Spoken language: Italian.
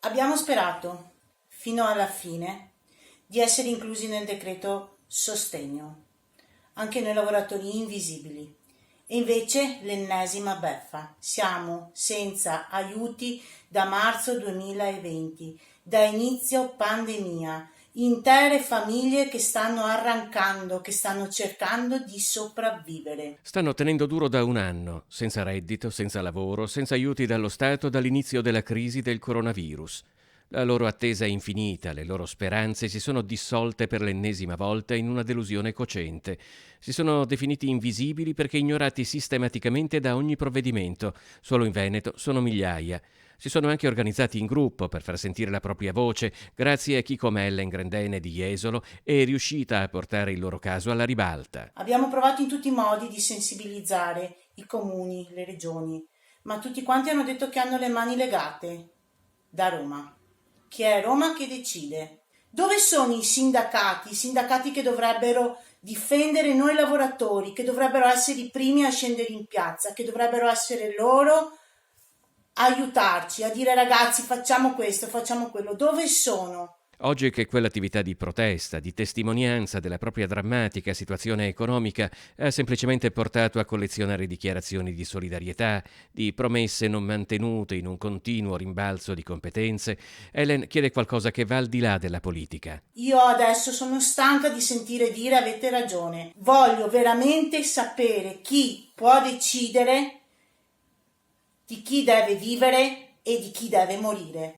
Abbiamo sperato, fino alla fine, di essere inclusi nel decreto sostegno, anche noi lavoratori invisibili. E invece l'ennesima beffa. Siamo senza aiuti da marzo 2020, da inizio pandemia. Intere famiglie che stanno arrancando, che stanno cercando di sopravvivere. Stanno tenendo duro da un anno, senza reddito, senza lavoro, senza aiuti dallo Stato dall'inizio della crisi del coronavirus. La loro attesa è infinita, le loro speranze si sono dissolte per l'ennesima volta in una delusione cocente. Si sono definiti invisibili perché ignorati sistematicamente da ogni provvedimento. Solo in Veneto sono migliaia. Si sono anche organizzati in gruppo per far sentire la propria voce, grazie a chi come Ellen Grendene di Jesolo è riuscita a portare il loro caso alla ribalta. Abbiamo provato in tutti i modi di sensibilizzare i comuni, le regioni, ma tutti quanti hanno detto che hanno le mani legate da Roma, che è Roma che decide. Dove sono i sindacati che dovrebbero difendere noi lavoratori, che dovrebbero essere i primi a scendere in piazza, che dovrebbero essere loro a aiutarci, a dire ragazzi facciamo questo, facciamo quello. Dove sono? Oggi che quell'attività di protesta, di testimonianza della propria drammatica situazione economica ha semplicemente portato a collezionare dichiarazioni di solidarietà, di promesse non mantenute in un continuo rimbalzo di competenze, Ellen chiede qualcosa che va al di là della politica. Io adesso sono stanca di sentire dire avete ragione. Voglio veramente sapere chi può decidere di chi deve vivere e di chi deve morire.